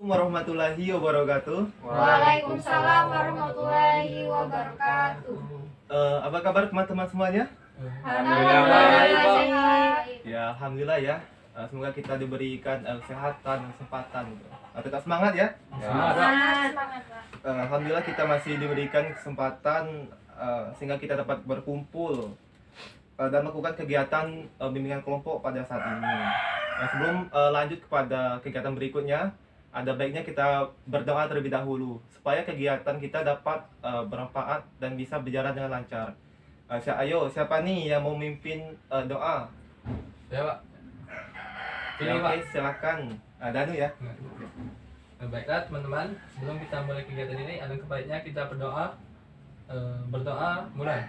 Warahmatullahi wabarakatuh. Waalaikumsalam warahmatullahi wabarakatuh. Apa kabar teman-teman semuanya? Alhamdulillah baik, Pak. Ya, alhamdulillah ya. Semoga kita diberikan kesehatan dan kesempatan. Tetap semangat ya. Semangat, Pak. Alhamdulillah kita masih diberikan kesempatan sehingga kita dapat berkumpul dan melakukan kegiatan bimbingan kelompok pada saat ini. Sebelum lanjut kepada kegiatan berikutnya, ada baiknya kita berdoa terlebih dahulu supaya kegiatan kita dapat bermanfaat dan bisa berjalan dengan lancar. Ayo, siapa nih yang mau memimpin doa? Ya, Pak. Ya, Ini, Pak. oke, silakan. Danu ya. Baiklah teman-teman, sebelum kita mulai kegiatan ini, ada kebaiknya kita berdoa. Berdoa mulai.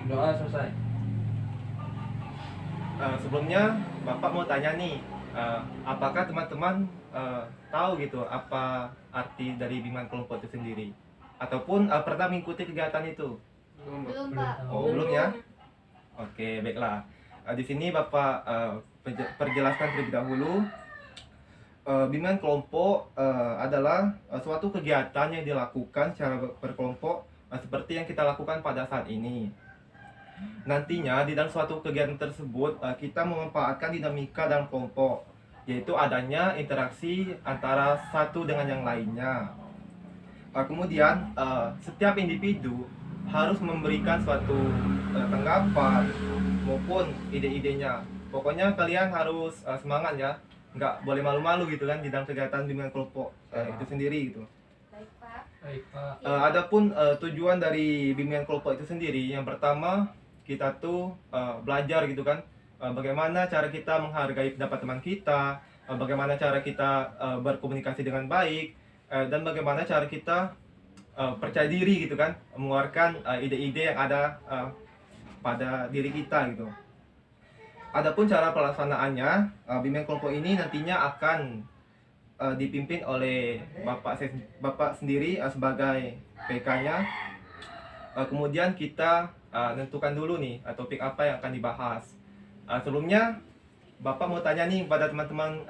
Doa selesai. Sebelumnya Bapak mau tanya nih, apakah teman-teman tahu gitu apa arti dari bimbingan kelompok itu sendiri? Ataupun pernah mengikuti kegiatan itu? Belum, Pak. Oh, belum ya? Oke, baiklah. Di sini Bapak perjelaskan terlebih dahulu. Bimbingan kelompok adalah suatu kegiatan yang dilakukan secara berkelompok seperti yang kita lakukan pada saat ini. Nantinya di dalam suatu kegiatan tersebut kita memanfaatkan dinamika dalam kelompok, yaitu adanya interaksi antara satu dengan yang lainnya. Kemudian setiap individu harus memberikan suatu tanggapan maupun ide-idenya. Pokoknya kalian harus semangat ya, nggak boleh malu-malu gitu kan di dalam kegiatan bimbingan kelompok itu sendiri gitu. Baik, Pak. Baik, Pak. Adapun tujuan dari bimbingan kelompok itu sendiri, yang pertama kita tuh belajar gitu kan, bagaimana cara kita menghargai pendapat teman kita, bagaimana cara kita berkomunikasi dengan baik, dan bagaimana cara kita percaya diri gitu kan, mengeluarkan ide-ide yang ada pada diri kita gitu. Adapun cara pelaksanaannya, bimbingan kelompok ini nantinya akan dipimpin oleh Bapak sendiri sebagai PK-nya. Kemudian kita tentukan dulu nih topik apa yang akan dibahas. Sebelumnya Bapak mau tanya nih pada teman-teman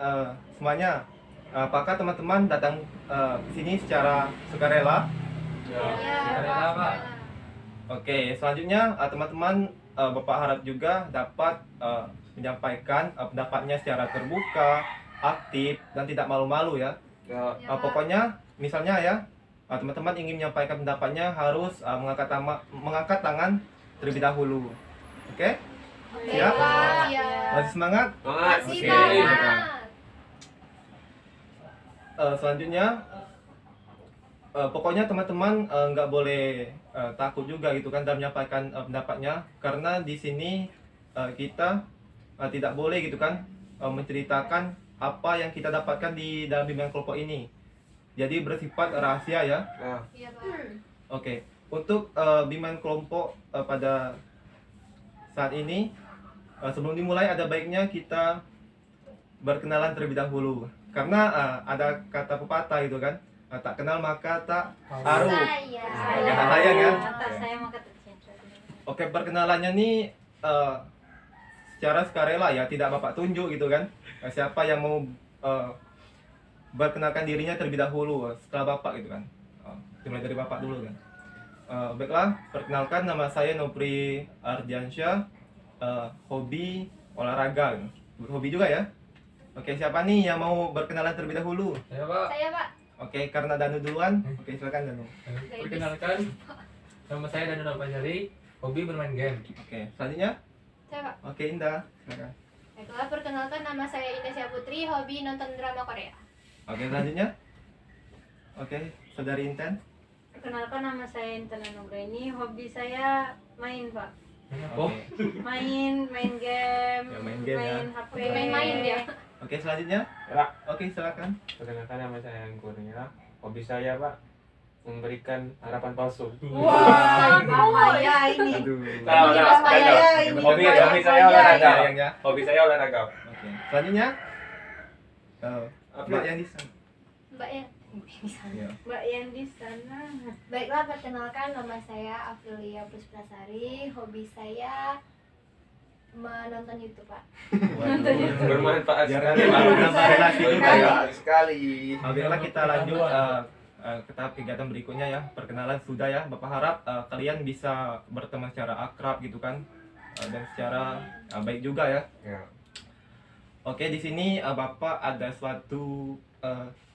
semuanya, apakah teman-teman datang ke sini secara sukarela? Ya, Sukarela, Pak. Oke, selanjutnya teman-teman Bapak harap juga dapat menyampaikan pendapatnya secara terbuka, aktif, dan tidak malu-malu ya. Ya, Pak. Pokoknya misalnya ya, teman-teman ingin menyampaikan pendapatnya harus mengangkat tangan terlebih dahulu. Oke? Siap? Pak. Ya. Masih semangat? Masih, Oke. Pak. Selanjutnya pokoknya teman-teman nggak boleh takut juga gitu kan dalam menyampaikan pendapatnya, karena di sini kita tidak boleh gitu kan menceritakan apa yang kita dapatkan di dalam bimbingan kelompok ini. Jadi bersifat rahasia ya. Iya, Pak. Oke, untuk bimbingan kelompok pada saat ini, sebelum dimulai ada baiknya kita berkenalan terlebih dahulu. Karena ada kata pepatah gitu kan, tak kenal maka tak haru. Kata sayang ya. Saya mau kata cinta. Oke, perkenalannya nih secara sukarela ya, tidak Bapak tunjuk gitu kan. Siapa yang mau berkenalkan dirinya terlebih dahulu setelah Bapak gitu kan. Dimulai dari Bapak dulu kan. Baiklah, perkenalkan nama saya Nopri Ardiansyah, hobi olahraga, hobi juga ya. Oke, siapa nih yang mau berkenalan terlebih dahulu? Ya, Pak. Saya, Pak. Oke, karena Danu duluan. Oke, silakan Danu. Perkenalkan, nama saya Danu Nopajari, hobi bermain game. Oke, selanjutnya. Saya, Pak. Oke, Indah, silakan. Baiklah, perkenalkan nama saya Indah Putri, hobi nonton drama Korea. Oke, selanjutnya. Oke, saudari Inten. Perkenalkan nama saya Intan Anugraini, hobi saya main, Pak. Oh, Main game, Ya, main game ya. HP. Main-main dia. Oke, selanjutnya. Ya, Oke, silakan. perkenalkan nama saya Kurnia. Hobi saya, Pak, memberikan harapan palsu. Wah, apa ya ini? Aduh. Tahu, Ini tahu. apa ya ini? Hobi Apa saya ya olahraga. ini? Sayang ya. Hobi saya olahraga. Oke, selanjutnya. Mbak yang di sana. Mbak ya. Ya. Mbak yang di sana. Baiklah, perkenalkan nama saya Aprilia Pusprasari, hobi saya menonton YouTube, Pak. Bermanfaat Biar sekali, nanti Pak. menambah relasi kita ya. Sekali. Baiklah, kita lanjut ke tahap kegiatan berikutnya ya. Perkenalan sudah ya. Bapak harap kalian bisa berteman secara akrab gitu kan, dan secara baik juga ya. Ya. Oke, di sini Bapak ada suatu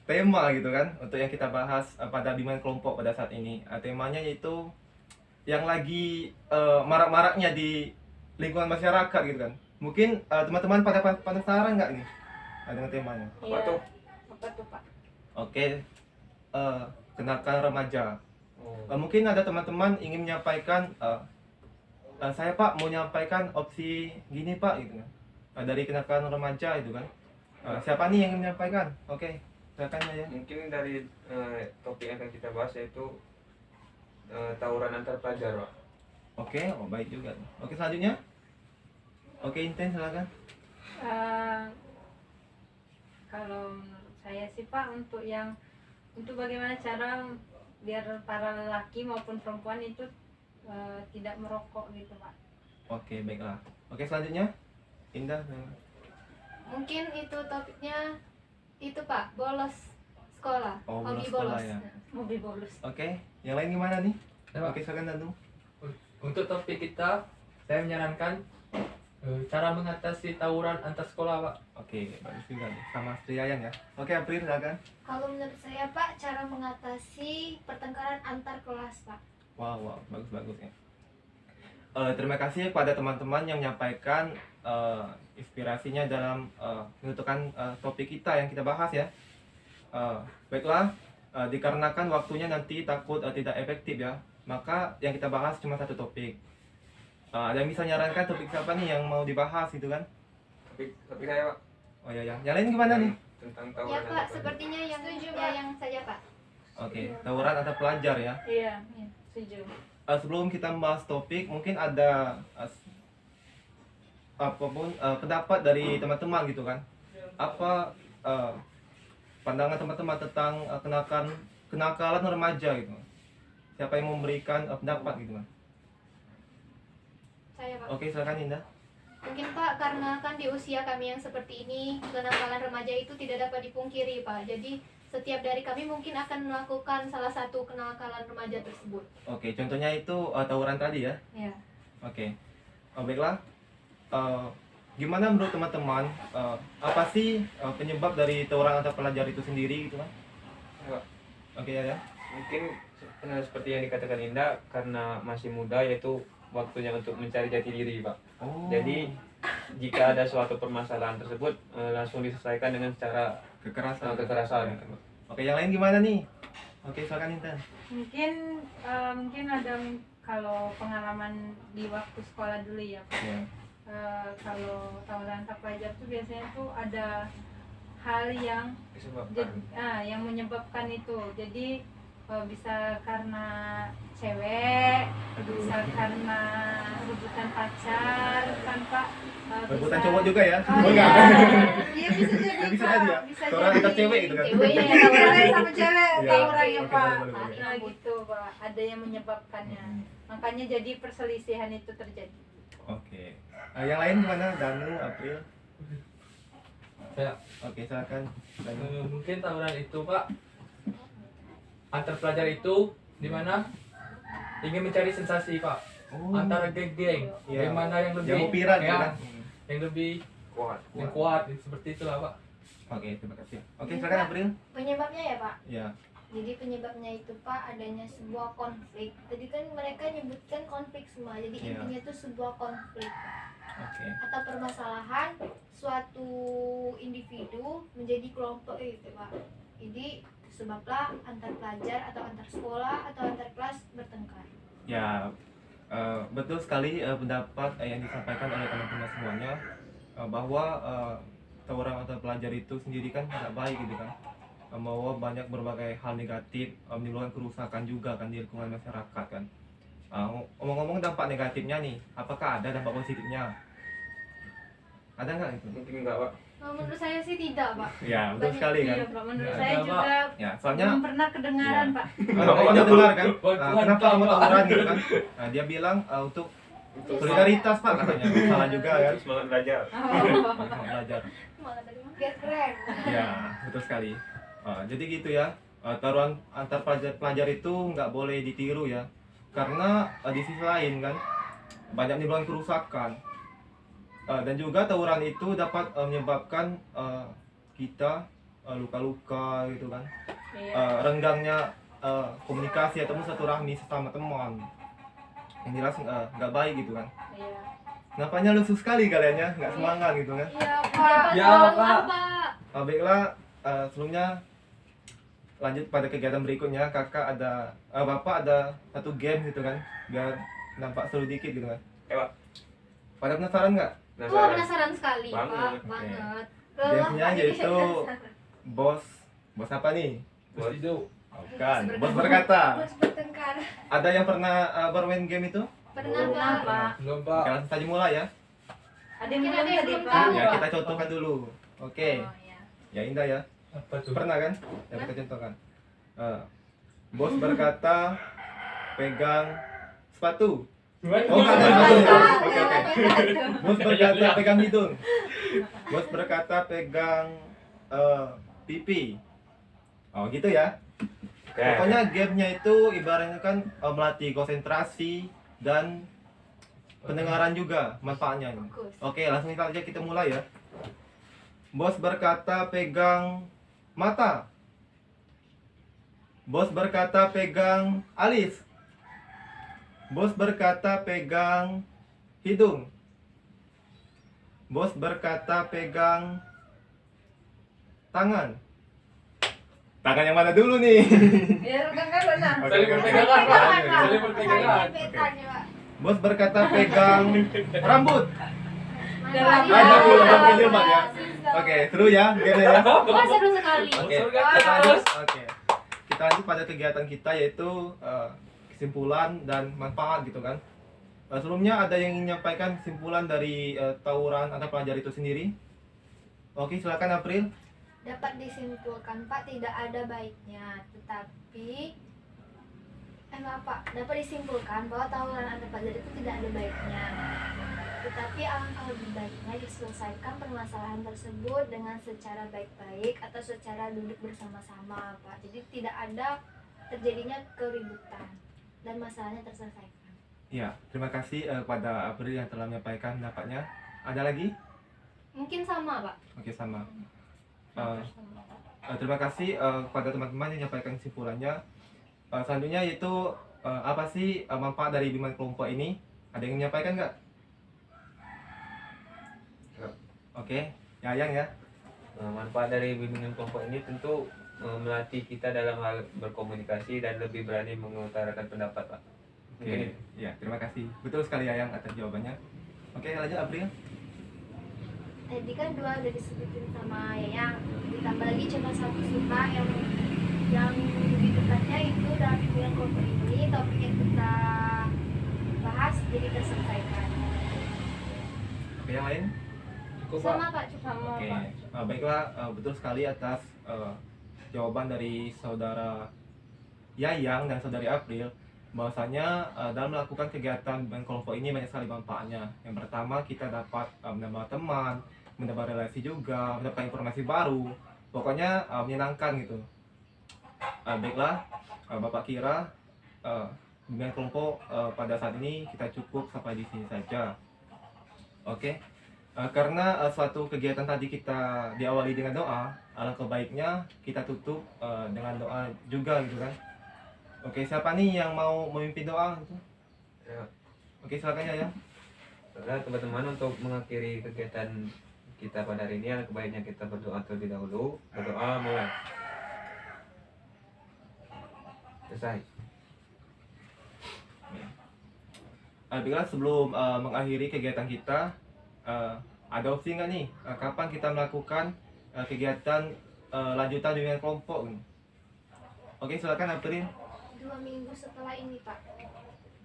tema gitu kan untuk yang kita bahas pada bimbingan kelompok pada saat ini. Temanya yaitu yang lagi marak-maraknya di lingkungan masyarakat gitu kan. Mungkin teman-teman pada penasaran nggak nih dengan temanya? Apa Iya. tuh? Apa tuh, Pak? Oke, kenakalan remaja. Oh. Mungkin ada teman-teman ingin menyampaikan, saya Pak mau menyampaikan opsi gini Pak gitu kan. Dari kenakalan remaja itu kan. Siapa nih yang ingin menyampaikan? Oke, silakan ya. Mungkin dari topik yang akan kita bahas yaitu tawuran antar pelajar, Pak. Oke, oh baik juga. Oke, selanjutnya. Oke, Inten silakan. Eh, kalau menurut saya sih Pak, untuk bagaimana cara biar para lelaki maupun perempuan itu tidak merokok gitu Pak. Oke, baiklah. Oke, selanjutnya. Indah. Mungkin itu topiknya itu, Pak, bolos sekolah, Oh, hobi bolos sekolah bolos. ya. Mobil bolus. Oke, yang lain gimana nih? Ya, Pak. Oke, silakan Dandung. Untuk topik kita, saya menyarankan cara mengatasi tawuran antar sekolah, Pak. Oke, bagus juga nih. Sama Triayan ya. Oke, April silakan. Kalau menurut saya, Pak, cara mengatasi pertengkaran antar kelas, Pak. Wow, bagus ya. Terima kasih kepada teman-teman yang menyampaikan inspirasinya dalam menentukan topik kita yang kita bahas ya. Baiklah, dikarenakan waktunya nanti takut tidak efektif ya, maka yang kita bahas cuma satu topik. Ada yang bisa nyarankan topik siapa nih yang mau dibahas gitu kan? Topik saya, Pak. Oh ya, yang lain gimana nih? Tentang Ya, tawuran Pak, antar pelajar. sepertinya yang Setuju, ya, Pak. yang saja, Pak. Oke, tawuran antar pelajar ya. Iya, setuju. Sebelum kita membahas topik, mungkin ada apapun pendapat dari teman-teman gitu kan. Apa pandangan teman-teman tentang kenakalan remaja gitu. Siapa yang memberikan pendapat gitu kan? Saya, Pak. Oke, silakan Indah. Mungkin, Pak, karena kan di usia kami yang seperti ini, kenakalan remaja itu tidak dapat dipungkiri, Pak. Jadi setiap dari kami mungkin akan melakukan salah satu kenakalan remaja tersebut. Oke, contohnya itu tawuran tadi ya. Ya. Oke. Baiklah. Gimana menurut teman-teman, apa sih penyebab dari tawuran antar pelajar itu sendiri gitu kan? Pak, Oke ya. mungkin seperti yang dikatakan Indah, karena masih muda yaitu waktunya untuk mencari jati diri, Pak. Oh. Jadi jika ada suatu permasalahan tersebut langsung diselesaikan dengan cara kekerasan. Oke, yang lain gimana nih? Oke, silakan Intan. Mungkin ada kalau pengalaman di waktu sekolah dulu ya Pak. Ya. Kalau tawuran antar pelajar tuh biasanya tuh ada hal yang Disebabkan. yang menyebabkan itu. Jadi bisa karena cewek, bisa karena rebutan pacar kan Pak. Rebutan Bisa- cowok juga ya? Oh, Oh, iya. enggak. Iya bisa jadi Ya, bisa Pak. aja. Bisa Tawuran jadi. antar cewek gitu kan? Cewek ya, Cewek sama cewek Iya. tawuran ya Oke, Pak. boleh. Nah gitu Pak, ada yang menyebabkannya. Makanya jadi perselisihan itu terjadi. Oke. Yang lain gimana? Danu, April. Saya Oke, silakan. Danu. mungkin tawuran itu, Pak, antar pelajar itu di mana ingin mencari sensasi, Pak, Oh. antara geng-geng, Iya. yang mana yang lebih Yang mau viral gitu ya, kan? yang lebih Kuat. yang kuat, seperti itulah, Pak. Oke, terima kasih. Oke, silakan April. Penyebabnya ya, Pak. Ya. Jadi penyebabnya itu, Pak, adanya sebuah konflik. Tadi kan mereka nyebutkan konflik semua. Jadi Iya. intinya itu sebuah konflik, Pak. Oke. Atau permasalahan suatu individu menjadi kelompok gitu, Pak. Jadi sebablah antar pelajar atau antar sekolah atau antar kelas bertengkar. Ya, betul sekali pendapat yang disampaikan oleh teman-teman semuanya, bahwa tawuran antar pelajar itu sendiri kan tidak baik gitu kan, membawa banyak berbagai hal negatif, menimbulkan kerusakan juga kan di lingkungan masyarakat kan. Ngomong-ngomong dampak negatifnya nih, apakah ada dampak positifnya? Ada nggak itu? Mungkin enggak, Pak. Menurut saya sih tidak, Pak. Ya, betul Banyak- sekali kan. Iya Pak, menurut Ya, saya ada, juga Ya, soalnya belum pernah kedengaran Iya. Pak. Kalau dengar kan, Bantuan kenapa Pak. mau tawuran gitu kan? Nah, dia bilang untuk Solidaritas Pak katanya. Salah juga kan. Semangat belajar. Semangat belajar. Biar keren. Ya, betul sekali. Jadi gitu ya. Taruhan antar pelajar itu nggak boleh ditiru ya. Karena di sisi lain kan banyak menimbulkan kerusakan. Dan juga tawuran itu dapat menyebabkan kita luka-luka gitu kan. Iya. Renggangnya komunikasi atau silaturahmi sesama teman. Yang jelas nggak baik gitu kan. Iya. Nampaknya lusuh sekali kalian ya, nggak semangat gitu kan. Iya, Pak. Ya, Tolong, Pak. Pak. Baiklah, sebelumnya lanjut pada kegiatan berikutnya. Bapak ada satu game gitu kan, biar nampak seru dikit gitu kan. Pak. Pada penasaran nggak? Wah, penasaran sekali, Banget. Pak. Oke. Banget. Gamenya Pak, yaitu jadi bos apa nih? Terus itu Bukan, bos berkata. Bos bertengkar. Ada yang pernah bermain game itu? Pernah, Oh, Pak. Pak. belum Oke, Pak. langsung saja mulai ya. Ada yang Mungkin belum ada yang tadi, belum Pak. tahu. Ya, kita contohkan dulu. Oke, Oh, iya. ya Indah ya. Apa tuh? Pernah kan? Ya, kita contohkan. Bos berkata pegang sepatu. Oh, Gimana? kan. Oke, oke. Iya, Bos berkata pegang hidung. Bos berkata pegang pipi. Oh, gitu ya. Oke. Pokoknya gamenya itu ibaratnya kan melatih konsentrasi dan pendengaran juga manfaatnya. Bagus. Oke, langsung aja kita mulai ya. Bos berkata pegang mata. Bos berkata pegang alis. Bos berkata pegang hidung. Bos berkata pegang tangan. Tangan yang mana dulu nih? Biar kan kan nah. Oke, Saling oke. berpegangan, Pak. Oke. Saling berpegangan. Gebetannya, Pak. Bos berkata pegang rambut. Mantap. Ada Iya. dulu, ada dulu, Pak, ya. Oke, seru ya gamenya ya. Wah, seru sekali. Oke, Surga kita lanjut. terus. Oke. Kita lanjut pada kegiatan kita yaitu kesimpulan dan manfaat gitu kan. Sebelumnya ada yang ingin menyampaikan kesimpulan dari tawuran antar pelajar itu sendiri? Oke, silakan April. Dapat disimpulkan, Pak, tidak ada baiknya, tetapi maaf, Pak, dapat disimpulkan bahwa tawuran antar pelajar itu tidak ada baiknya. Tetapi alangkah lebih baiknya diselesaikan permasalahan tersebut dengan secara baik-baik atau secara duduk bersama-sama, Pak. Jadi tidak ada terjadinya keributan dan masalahnya terselesaikan. Ya, terima kasih kepada April yang telah menyampaikan pendapatnya. Ada lagi? Mungkin sama, Pak. Oke, sama. Terima kasih kepada teman-teman yang menyampaikan kesimpulannya. Selanjutnya yaitu apa sih manfaat dari bimbingan kelompok ini? Ada yang menyampaikan nggak? Nggak. Oke, Yayang ya. Manfaat dari bimbingan kelompok ini tentu melatih kita dalam hal berkomunikasi dan lebih berani mengutarakan pendapat, Pak. Mungkin Oke, itu. ya terima kasih. Betul sekali Yayang atas jawabannya. Oke, lanjut April. Tadi kan dua udah disebutin sama Yayang, ditambah lagi cuma satu sih, Pak, yang lebih tepatnya itu dalam bimbingan kelompok ini topik yang kita bahas jadi terselesaikan. Oke, yang lain? Cukup, Pak. Sama, Pak, cukup. Sama, Oke, Pak. baiklah, betul sekali atas jawaban dari saudara Yayang dan saudari April bahwasanya dalam melakukan kegiatan bimbingan kelompok ini banyak sekali manfaatnya. Yang pertama, kita dapat menambah teman, menambah relasi juga, mendapatkan informasi baru, pokoknya menyenangkan gitu. Baiklah, Bapak kira bimbingan kelompok pada saat ini kita cukup sampai di sini saja. Oke, karena suatu kegiatan tadi kita diawali dengan doa, alangkah baiknya kita tutup dengan doa juga gitu kan. Oke, siapa nih yang mau memimpin doa gitu? Ya. Oke, silakan ya. Karena teman-teman untuk mengakhiri kegiatan kita pada hari ini, alangkah baiknya kita berdoa terlebih dahulu. Berdoa mulai. Selesai. Baiklah, sebelum mengakhiri kegiatan kita, ada opsi nggak nih? Kapan kita melakukan kegiatan lanjutan bimbingan kelompok? Oke, silakan April. 2 minggu setelah ini, Pak.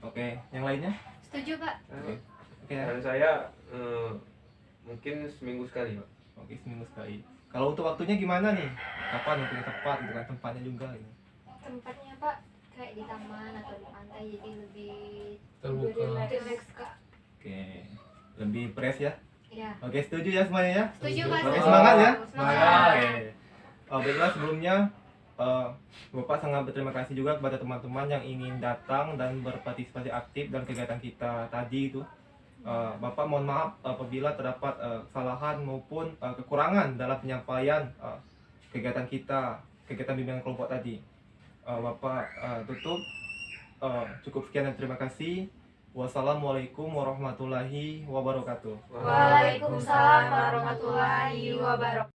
Oke, yang lainnya? Setuju, Pak? Oke ya. Dan saya mungkin seminggu sekali, Pak. Oke, seminggu sekali. Kalau untuk waktunya gimana nih? Kapan waktunya tepat gitu kan, tempatnya juga gitu. Tempatnya, Pak, kayak di taman atau di pantai, jadi lebih Terbuka. relax, Kak. Oke, lebih fresh ya. Ya. Oke, setuju ya semuanya ya? Setuju Setuju. Pak. Oke, Setuju. semangat ya. Semangat. Oke. Baiklah, sebelumnya Bapak sangat berterima kasih juga kepada teman-teman yang ingin datang dan berpartisipasi aktif dalam kegiatan kita tadi itu. Bapak mohon maaf apabila terdapat kesalahan maupun kekurangan dalam penyampaian kegiatan kita, kegiatan bimbingan kelompok tadi. Bapak tutup. Cukup sekian dan terima kasih. Wassalamualaikum warahmatullahi wabarakatuh. Waalaikumsalam warahmatullahi wabarakatuh.